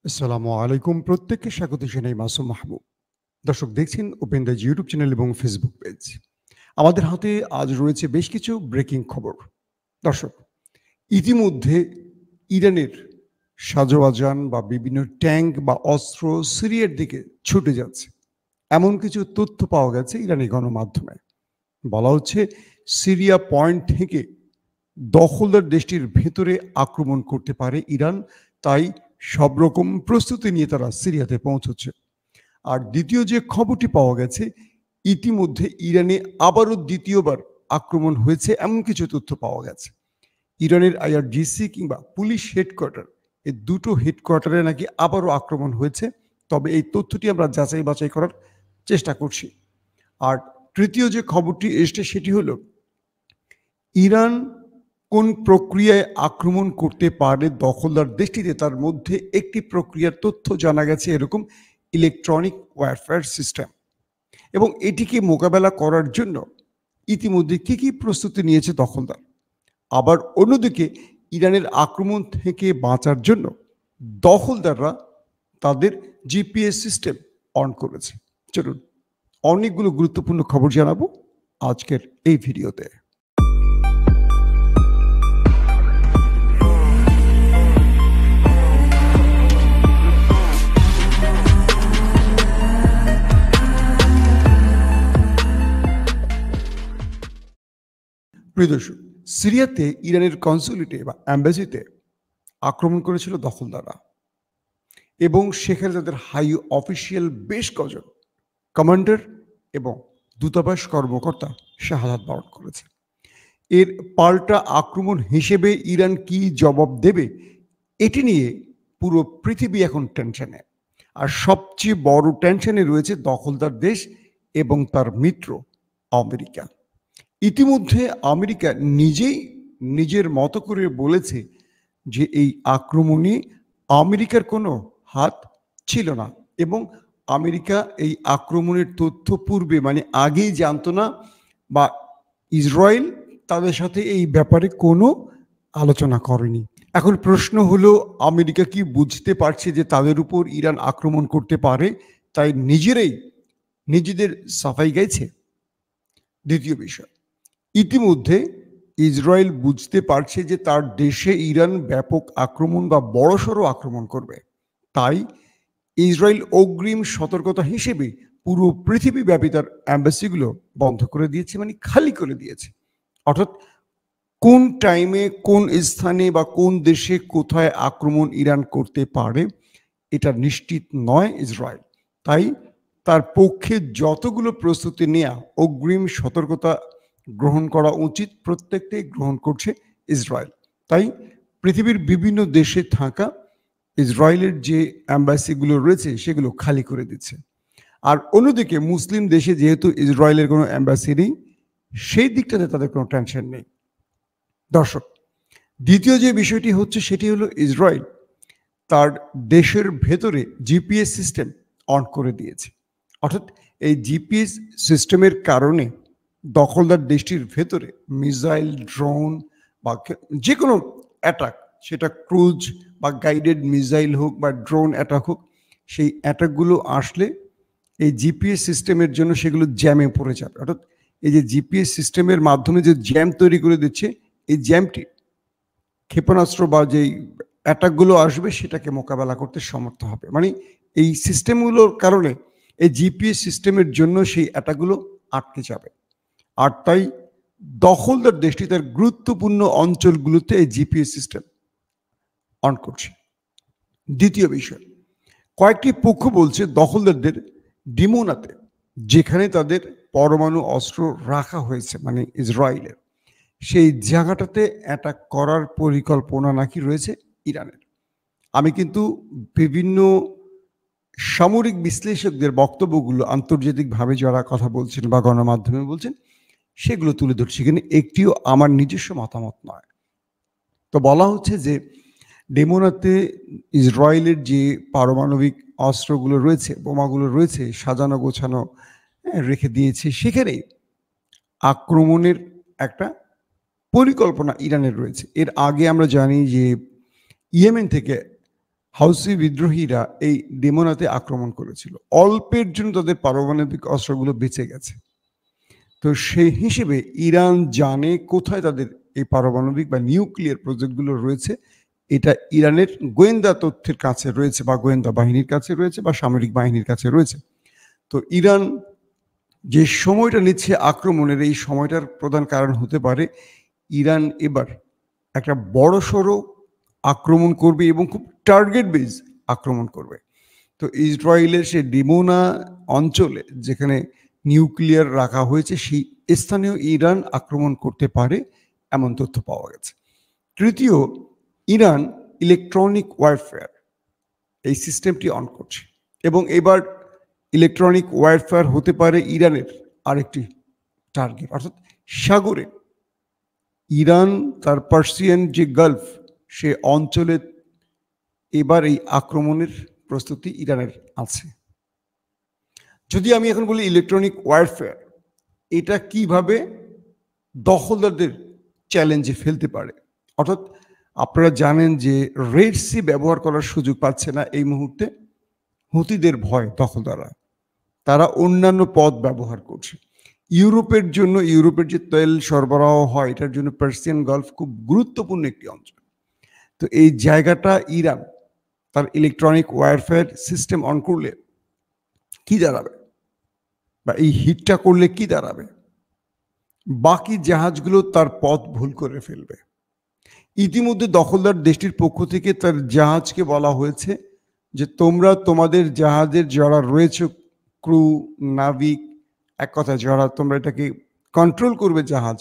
আসসালামু আলাইকুম। প্রত্যেককে স্বাগত জানাই মাসুম মাহবুব। দর্শক দেখছেন ওপেন দ্য ইউটিউব চ্যানেল এবং ফেসবুক পেজ। আমাদের হাতে আজ রয়েছে বেশ কিছু ব্রেকিং খবর। দর্শক, ইতিমধ্যে ইরানের সাজোয়াজান বা বিভিন্ন ট্যাঙ্ক বা অস্ত্র সিরিয়ার দিকে ছুটে যাচ্ছে। এমন কিছু তথ্য পাওয়া গেছে ইরানি গণমাধ্যমে। বলা হচ্ছে সিরিয়া পয়েন্ট থেকে দখলদার দেশটির ভেতরে আক্রমণ করতে পারে ইরান, তাই সব রকম প্রস্তুতি নিয়ে তারা সিরিয়াতে পৌঁছচ্ছে। আর দ্বিতীয় যে খবরটি পাওয়া গেছে, ইতিমধ্যে ইরানে আবারও দ্বিতীয়বার আক্রমণ হয়েছে এমন কিছু তথ্য পাওয়া গেছে। ইরানের আইআরজিসি কিংবা পুলিশ হেডকোয়ার্টার, এই দুটো হেডকোয়ার্টারে নাকি আবারও আক্রমণ হয়েছে। তবে এই তথ্যটি আমরা যাচাই বাছাই করার চেষ্টা করছি। আর তৃতীয় যে খবরটি এসছে সেটি হলো ইরান কোন প্রক্রিয়ায় আক্রমণ করতে পারে দখলদার দেশটিতে, তার মধ্যে একটি প্রক্রিয়ার তথ্য জানা গেছে এরকম ইলেকট্রনিক ওয়ারফেয়ার সিস্টেম, এবং এটিকে মোকাবেলা করার জন্য ইতিমধ্যে কি প্রস্তুতি নিয়েছে দখলদার। আবার অন্যদিকে ইরানের আক্রমণ থেকে বাঁচার জন্য দখলদাররা তাদের জিপিএস সিস্টেম অন করেছে। চলুন অনেকগুলো গুরুত্বপূর্ণ খবর জানাবো আজকের এই ভিডিওতে। প্রিয় দর্শক, সিরিয়াতে ইরানের কনসুলেটে বা অ্যাম্বাসিতে আক্রমণ করেছিল দখলদাররা, এবং সেখানে তাদের হাই অফিসিয়াল বেশ কজন কমান্ডার এবং দূতাবাস কর্মকর্তা শাহাদাত বরণ করেছে। এর পাল্টা আক্রমণ হিসেবে ইরান কি জবাব দেবে, এটি নিয়ে পুরো পৃথিবী এখন টেনশনে। আর সবচেয়ে বড় টেনশনে রয়েছে দখলদার দেশ এবং তার মিত্র আমেরিকা। ইতিমধ্যে আমেরিকা নিজেই নিজের মতো করে বলেছে যে এই আক্রমণে আমেরিকার কোনো হাত ছিল না, এবং আমেরিকা এই আক্রমণের তথ্য পূর্বে মানে আগেই জানতো না, বা ইসরায়েল তাদের সাথে এই ব্যাপারে কোনো আলোচনা করেনি। এখন প্রশ্ন হলো, আমেরিকা কি বুঝতে পারছে যে তাদের উপর ইরান আক্রমণ করতে পারে, তাই নিজেদের সাফাই গাইছে? দ্বিতীয় বিষয়, ইতিমধ্যে ইসরায়েল বুঝতে পারছে যে তার দেশে ইরান ব্যাপক আক্রমণ বা বড়সড় আক্রমণ করবে, তাই ইসরায়েল অগ্রিম সতর্কতা হিসেবে পুরো পৃথিবীব্যাপী তার অ্যাম্বাসিগুলো বন্ধ করে দিয়েছে, মানে খালি করে দিয়েছে। অর্থাৎ কোন টাইমে কোন স্থানে বা কোন দেশে কোথায় আক্রমণ ইরান করতে পারে এটা নিশ্চিত নয় ইসরায়েল, তাই তার পক্ষে যতগুলো প্রস্তুতি নেওয়া, অগ্রিম সতর্কতা গ্রহণ করা উচিত, প্রত্যেকটাই গ্রহণ করছে ইসরায়েল। তাই পৃথিবীর বিভিন্ন দেশে থাকা ইসরায়েলের যে অ্যাম্বাসিগুলো রয়েছে সেগুলো খালি করে দিচ্ছে। আর অন্যদিকে মুসলিম দেশে যেহেতু ইসরায়েলের কোনো অ্যাম্বাসি নেই, সেই দিকটাতে তাদের কোনো টেনশন নেই। দর্শক, দ্বিতীয় যে বিষয়টি হচ্ছে সেটি হলো ইসরায়েল তার দেশের ভেতরে জিপিএস সিস্টেম অন করে দিয়েছে। অর্থাৎ এই জিপিএস সিস্টেমের কারণে দখলদার দেশটির ভেতরে মিসাইল, ড্রোন বা যে কোনো অ্যাটাক, সেটা ক্রুজ বা গাইডেড মিসাইল হোক বা ড্রোন অ্যাটাক হোক, সেই অ্যাটাকগুলো আসলে এই জিপিএস সিস্টেমের জন্য সেগুলো জ্যামে পড়ে যাবে। অর্থাৎ এই যে জিপিএস সিস্টেমের মাধ্যমে যে জ্যাম তৈরি করে দিচ্ছে, এই জ্যামটি ক্ষেপণাস্ত্র বা যেই অ্যাটাকগুলো আসবে সেটাকে মোকাবেলা করতে সমর্থ হবে। মানে এই সিস্টেমগুলোর কারণে, এই জিপিএস সিস্টেমের জন্য সেই অ্যাটাকগুলো আটকে যাবে। আর তাই দখলদার দেশটি তার গুরুত্বপূর্ণ অঞ্চলগুলোতে এই জিপিএস সিস্টেম অন করছে। দ্বিতীয় বিষয়, কয়েকটি পক্ষ বলছে দখলদারদের ডিমোনাতে, যেখানে তাদের পরমাণু অস্ত্র রাখা হয়েছে মানে ইসরায়েলের, সেই জায়গাটাতে অ্যাটাক করার পরিকল্পনা নাকি রয়েছে ইরানের। আমি কিন্তু বিভিন্ন সামরিক বিশ্লেষকদের বক্তব্যগুলো আন্তর্জাতিকভাবে যারা কথা বলছেন বা গণমাধ্যমে বলছেন সেগুলো তুলে ধরছি, কিন্তু একটিও আমার নিজস্ব মতামত নয়। তো বলা হচ্ছে যে ডেমোনাতে ইসরায়েলের যে পারমাণবিক অস্ত্রগুলো রয়েছে, বোমাগুলো রয়েছে, সাজানো গোছানো রেখে দিয়েছে, সেখানে আক্রমণের একটা পরিকল্পনা ইরানের রয়েছে। এর আগে আমরা জানি যে ইয়েমেন থেকে হাউসি বিদ্রোহীরা এই ডিমোনাতে আক্রমণ করেছিল। অল্পের জন্য তাদের পারমাণবিক অস্ত্রগুলো বেঁচে গেছে। তো সেই হিসেবে ইরান জানে কোথায় তাদের এই পারমাণবিক বা নিউক্লিয়ার প্রজেক্টগুলো রয়েছে। এটা ইরানের গোয়েন্দা তথ্যের কাছে রয়েছে বা গোয়েন্দা বাহিনীর কাছে রয়েছে বা সামরিক বাহিনীর কাছে রয়েছে। তো ইরান যে সময়টা নিচ্ছে আক্রমণের, এই সময়টার প্রধান কারণ হতে পারে ইরান এবার একটা বড়সড় আক্রমণ করবে এবং খুব টার্গেট বেজ আক্রমণ করবে। তো ইসরায়েলের সে ডিমোনা অঞ্চলে যেখানে নিউক্লিয়ার রাখা হয়েছে সেই স্থানেও ইরান আক্রমণ করতে পারে, এমন তথ্য পাওয়া গেছে। তৃতীয়, ইরান ইলেকট্রনিক ওয়ারফেয়ার এই সিস্টেমটি অন করছে এবং এবার ইলেকট্রনিক ওয়ারফেয়ার হতে পারে ইরানের আরেকটি টার্গেট, অর্থাৎ সাগরে ইরান তার পার্সিয়ান যে গালফ সে অঞ্চলে এবার এই আক্রমণের প্রস্তুতি ইরানের আছে। যদি আমি এখন বলি ইলেকট্রনিক ওয়ারফেয়ার, এটা কিভাবে দখলদারদের চ্যালেঞ্জে ফেলতে পারে, অর্থাৎ আপনারা জানেন যে রেড সি ব্যবহার করার সুযোগ পাচ্ছে না এই মুহূর্তে হুতিদের ভয় দখলদাররা, তারা অন্যান্য পথ ব্যবহার করছে। ইউরোপের জন্য, ইউরোপের যে তেল সরবরাহ হয় এটার জন্য পার্সিয়ান গালফ খুব গুরুত্বপূর্ণ একটি অঞ্চল। তো এই জায়গাটা ইরান তার ইলেকট্রনিক ওয়ারফেয়ার সিস্টেম অন করলে কি দাঁড়াবে, বা এই হিটটা করলে কি দাঁড়াবে, বাকি জাহাজগুলো তার পথ ভুল করে ফেলবে। ইতিমধ্যে দখলদার দেশটির পক্ষ থেকে তার জাহাজকে বলা হয়েছে যে তোমরা তোমাদের জাহাজের যারা রয়েছে ক্রু, নাবিক, এক কথা যারা তোমরা এটাকে কন্ট্রোল করবে জাহাজ,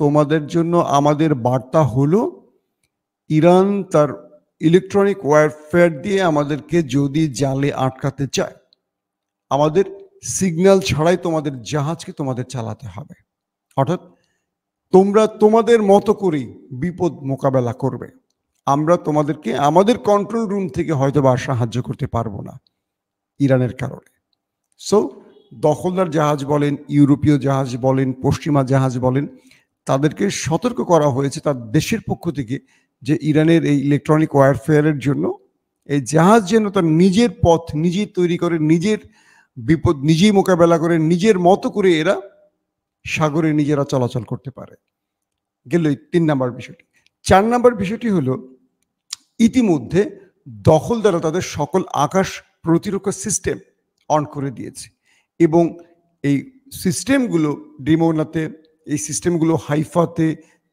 তোমাদের জন্য আমাদের বার্তা হলো ইরান তার ইলেকট্রনিক ওয়ারফেয়ার দিয়ে আমাদেরকে যদি জালে আটকাতে চায়, আমাদের সিগন্যাল ছাড়াই তোমাদের জাহাজকে তোমাদের চালাতে হবে। অর্থাৎ তোমরা তোমাদের মতো করেই বিপদ মোকাবেলা করবে, আমরা তোমাদেরকে আমাদের কন্ট্রোল রুম থেকে হয়তো বা সাহায্য করতে পারবো না ইরানের কারণে। সো দখলদার জাহাজ বলেন, ইউরোপীয় জাহাজ বলেন, পশ্চিমা জাহাজ বলেন, তাদেরকে সতর্ক করা হয়েছে তার দেশের পক্ষ থেকে যে ইরানের এই ইলেকট্রনিক ওয়ারফেয়ারের জন্য এই জাহাজ যেন তার নিজের পথ নিজেই তৈরি করে, নিজের বিপদ নিজেই মোকাবেলা করে, নিজের মতো করে এরা সাগরে নিজেরা চলাচল করতে পারে। গেল ৩ নম্বর বিষয়টি। ৪ নম্বর বিষয়টি হলো ইতিমধ্যে দখলদাররা তাদের সকল আকাশ প্রতিরক্ষা সিস্টেম অন করে দিয়েছে এবং এই সিস্টেমগুলো ডিমোনাতে, এই সিস্টেমগুলো হাইফাতে,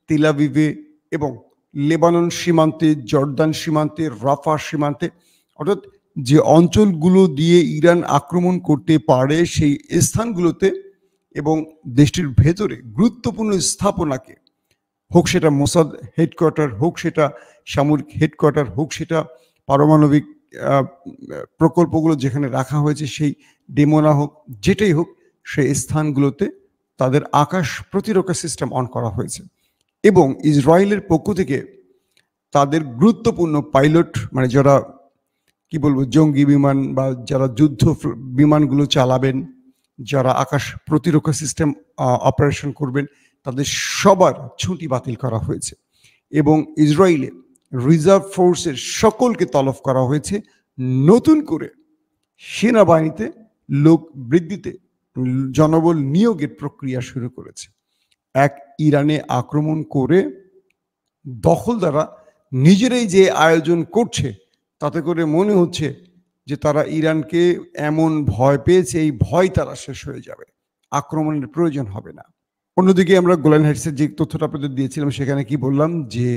তেল আভিভে এবং লেবানন সীমান্তে, জর্দান সীমান্তে, রাফা সীমান্তে, অর্থাৎ যে অঞ্চলগুলো দিয়ে ইরান আক্রমণ করতে পারে সেই স্থানগুলোতে এবং দেশটির ভেতরে গুরুত্বপূর্ণ স্থাপনাকে, হোক সেটা মোসাদ হেডকোয়ার্টার, হোক সেটা সামরিক হেডকোয়ার্টার, হোক সেটা পারমাণবিক প্রকল্পগুলো যেখানে রাখা হয়েছে সেই ডিমোনা হোক, যেটাই হোক, সেই স্থানগুলোতে তাদের আকাশ প্রতিরক্ষা সিস্টেম অন করা হয়েছে এবং ইসরায়েলের পক্ষ থেকে তাদের গুরুত্বপূর্ণ পাইলট, মানে যারা কি বলবো জঙ্গি বিমান বা যারা যুদ্ধ বিমানগুলো চালাবেন, যারা আকাশ প্রতিরক্ষা সিস্টেম অপারেশন করবেন, তাদের সবার ছুটি বাতিল করা হয়েছে এবং ইসরায়েলে রিজার্ভ ফোর্সের সকলকে তলব করা হয়েছে। নতুন করে সেনাবাহিনীতে লোক বৃদ্ধিতে জনবল নিয়োগের প্রক্রিয়া শুরু করেছে। এক ইরানে আক্রমণ করে দখলদাররা নিজেরাই যে আয়োজন করছে তাতে করে মনে হচ্ছে যে তারা ইরানকে এমন ভয় পেয়েছে, এই ভয় তারা শেষ হয়ে যাবে, আক্রমণের প্রয়োজন হবে না। অন্যদিকে আমরা গোলান হাইটসের যে তথ্যটা আপনাদের দিয়েছিলাম সেখানে কি বললাম যে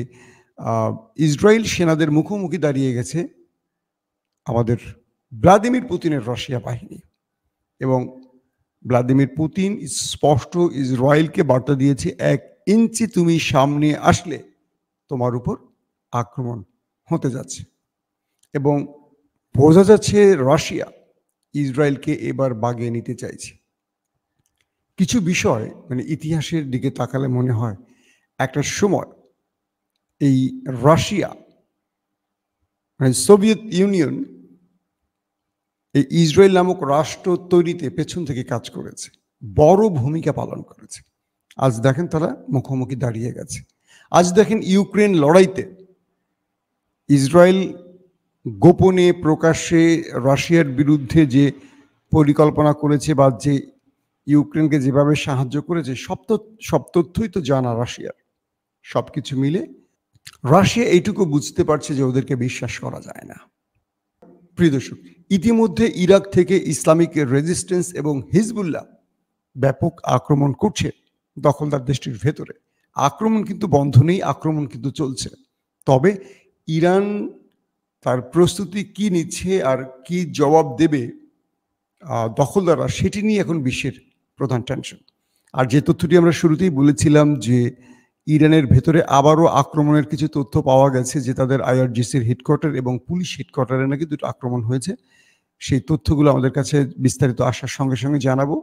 ইসরায়েল সেনাদের মুখোমুখি দাঁড়িয়ে গেছে আমাদের ভ্লাদিমির পুতিনের রাশিয়া বাহিনী এবং ভ্লাদিমির পুতিন স্পষ্ট ইসরায়েলকে বার্তা দিয়েছে 1 ইঞ্চি তুমি সামনে আসলে তোমার উপর আক্রমণ হতে যাচ্ছে এবং বোঝা যাচ্ছে রাশিয়া ইসরায়েলকে এবার বাগিয়ে নিতে চাইছে। কিছু বিষয় মানে ইতিহাসের দিকে তাকালে মনে হয় একটা সময় এই রাশিয়া মানে সোভিয়েত ইউনিয়ন এই ইসরায়েল নামক রাষ্ট্র তৈরিতে পেছন থেকে কাজ করেছে, বড় ভূমিকা পালন করেছে। আজ দেখেন তারা মুখোমুখি দাঁড়িয়ে গেছে। আজ দেখেন ইউক্রেন লড়াইতে ইসরায়েল গোপনে প্রকাশ্যে রাশিয়ার বিরুদ্ধে যে পরিকল্পনা করেছে বা যে ইউক্রেনকে যেভাবে সাহায্য করেছে সব তথ্যই তো জানা রাশিয়ার। সবকিছু মিলে রাশিয়া এইটুকু বুঝতে পারছে যে ওদেরকে বিশ্বাস করা যায় না। প্রিয় দর্শক, ইতিমধ্যে ইরাক থেকে ইসলামিক রেজিস্ট্যান্স এবং হিজবুল্লাহ ব্যাপক আক্রমণ করছে দখলদার দেশটির ভেতরে। আক্রমণ কিন্তু বন্ধ নেই, আক্রমণ কিন্তু চলছে। তবে ইরান তার প্রস্তুতি কি নিচ্ছে আর কি জবাব দেবে দখলদাররা, সেটি নিয়ে এখন বিশ্বের প্রধান টেনশন। আর যে তথ্যটি আমরা শুরুতেই বলেছিলাম যে ইরানের ভেতরে আবারও আক্রমণের কিছু তথ্য পাওয়া গেছে যে তাদের আইআরজিসির হেডকোয়ার্টার এবং পুলিশ হেডকোয়ার্টারে নাকি দুটো আক্রমণ হয়েছে। সেই তথ্যগুলো আমাদের কাছে বিস্তারিত আসার সঙ্গে সঙ্গে জানাবো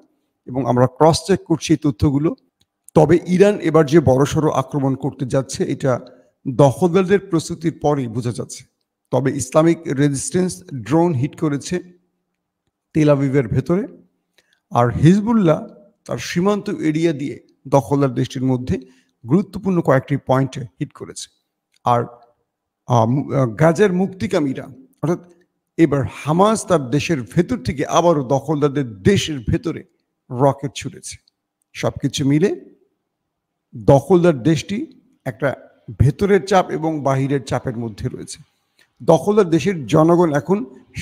এবং আমরা ক্রস চেক করছি এই তথ্যগুলো। তবে ইরান এবার যে বড়সড় আক্রমণ করতে যাচ্ছে এটা দখলদারদের প্রস্তুতির পরেই বোঝা যাচ্ছে। তবে ইসলামিক রেজিস্ট্যান্স ড্রোন হিট করেছে তেল আবিবের ভেতরে, আর হিজবুল্লাহ তার সীমান্ত এরিয়া দিয়ে দখলদার দেশটির মধ্যে গুরুত্বপূর্ণ কয়েকটি পয়েন্টে হিট করেছে। আর গাজার মুক্তিকামীরা অর্থাৎ এবার হামাস তার দেশের ভেতর থেকে আবারও দখলদারদের দেশের ভেতরে রকেট ছুড়েছে। সবকিছু মিলে দখলদার দেশটি একটা ভেতরের চাপ এবং বাহিরের চাপের মধ্যে রয়েছে। দখলদার দেশের জনগণ এখন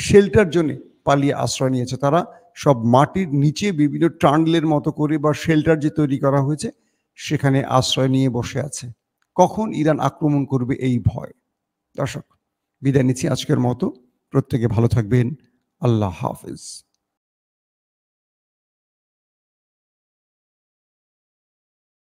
শেল্টার জন্য পালিয়ে আশ্রয় নিয়েছে। তারা সব মাটির নিচে বিভিন্ন টার্নেলের মতো করে বা শেল্টার যে তৈরি করা হয়েছে সেখানে আশ্রয় নিয়ে বসে আছে। কখন ইরান আক্রমণ করবে এই ভয়। দর্শক, বিদায় নিচ্ছি আজকের মতো। প্রত্যেকে ভালো থাকবেন। আল্লাহ হাফেজ।